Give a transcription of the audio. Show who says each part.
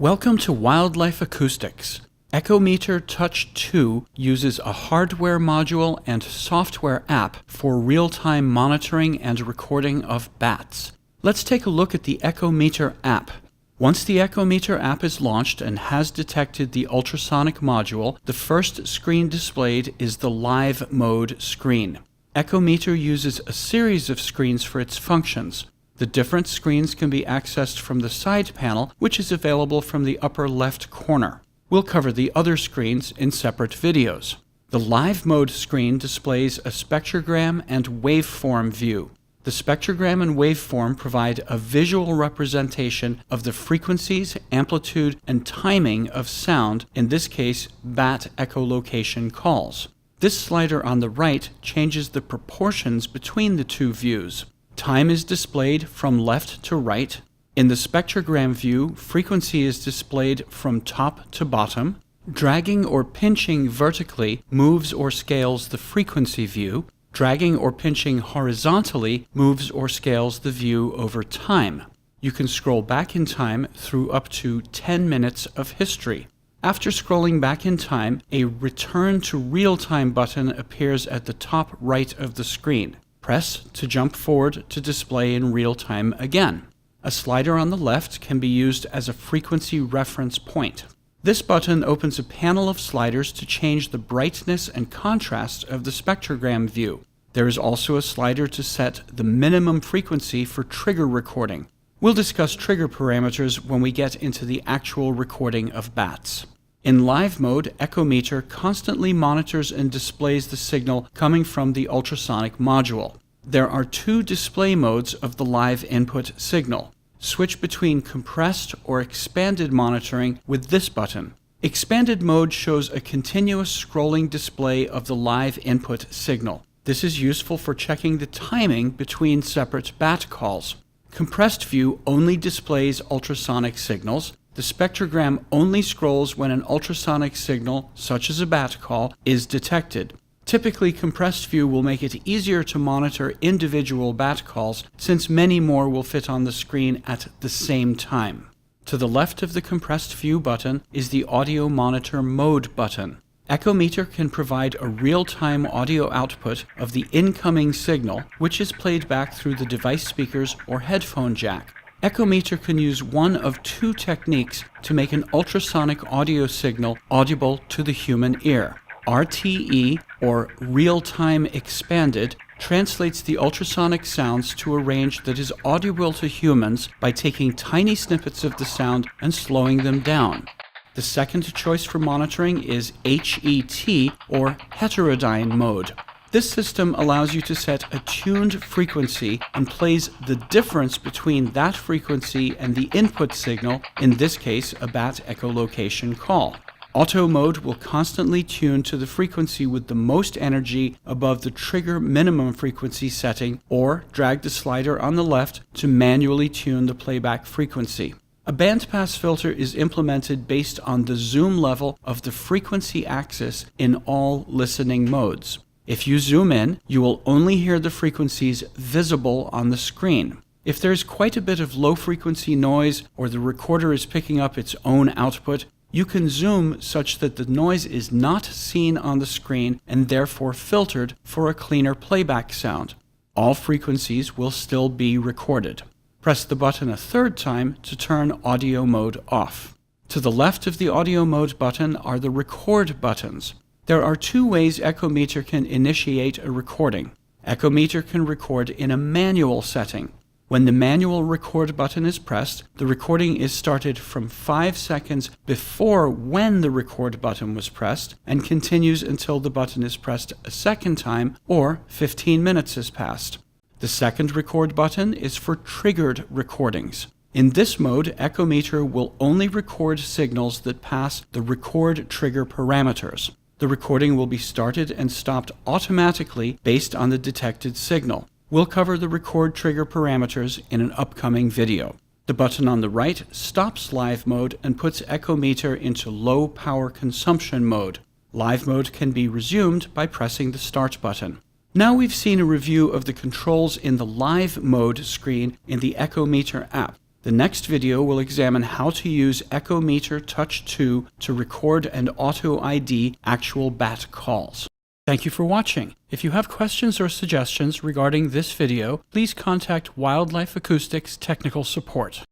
Speaker 1: Welcome to Wildlife Acoustics. Echometer Touch 2 uses a hardware module and software app for real-time monitoring and recording of bats. Let's take a look at the Echometer app. Once the Echometer app is launched and has detected the ultrasonic module, the first screen displayed is the live mode screen. Echometer uses a series of screens for its functions. The different screens can be accessed from the side panel, which is available from the upper left corner. We'll cover the other screens in separate videos. The live mode screen displays a spectrogram and waveform view. The spectrogram and waveform provide a visual representation of the frequencies, amplitude, and timing of sound, in this case, bat echolocation calls. This slider on the right changes the proportions between the two views. Time is displayed from left to right. In the spectrogram view, frequency is displayed from top to bottom. Dragging or pinching vertically moves or scales the frequency view. Dragging or pinching horizontally moves or scales the view over time. You can scroll back in time through up to 10 minutes of history. After scrolling back in time, a Return to Real-Time button appears at the top right of the screen. Press to jump forward to display in real time again. A slider on the left can be used as a frequency reference point. This button opens a panel of sliders to change the brightness and contrast of the spectrogram view. There is also a slider to set the minimum frequency for trigger recording. We'll discuss trigger parameters when we get into the actual recording of bats. In live mode, Echometer constantly monitors and displays the signal coming from the ultrasonic module. There are two display modes of the live input signal. Switch between compressed or expanded monitoring with this button. Expanded mode shows a continuous scrolling display of the live input signal. This is useful for checking the timing between separate bat calls. Compressed view only displays ultrasonic signals. The spectrogram only scrolls when an ultrasonic signal, such as a bat call, is detected. Typically, compressed view will make it easier to monitor individual bat calls, since many more will fit on the screen at the same time. To the left of the compressed view button is the audio monitor mode button. Echometer can provide a real-time audio output of the incoming signal, which is played back through the device speakers or headphone jack. Echometer can use one of two techniques to make an ultrasonic audio signal audible to the human ear. RTE, or real-time expanded, translates the ultrasonic sounds to a range that is audible to humans by taking tiny snippets of the sound and slowing them down. The second choice for monitoring is HET, or Heterodyne mode. This system allows you to set a tuned frequency and plays the difference between that frequency and the input signal, in this case a bat echolocation call. Auto mode will constantly tune to the frequency with the most energy above the trigger minimum frequency setting, or drag the slider on the left to manually tune the playback frequency. A bandpass filter is implemented based on the zoom level of the frequency axis in all listening modes. If you zoom in, you will only hear the frequencies visible on the screen. If there's quite a bit of low-frequency noise or the recorder is picking up its own output, you can zoom such that the noise is not seen on the screen and therefore filtered for a cleaner playback sound. All frequencies will still be recorded. Press the button a third time to turn audio mode off. To the left of the audio mode button are the record buttons. There are two ways Echometer can initiate a recording. Echometer can record in a manual setting. When the manual record button is pressed, the recording is started from 5 seconds before when the record button was pressed and continues until the button is pressed a second time or 15 minutes has passed. The second record button is for triggered recordings. In this mode, Echometer will only record signals that pass the record trigger parameters. The recording will be started and stopped automatically based on the detected signal. We'll cover the record trigger parameters in an upcoming video. The button on the right stops live mode and puts Echometer into low power consumption mode. Live mode can be resumed by pressing the start button. Now we've seen a review of the controls in the live mode screen in the Echometer app. The next video will examine how to use Echometer Touch 2 to record and auto-ID actual bat calls. Thank you for watching. If you have questions or suggestions regarding this video, please contact Wildlife Acoustics Technical Support.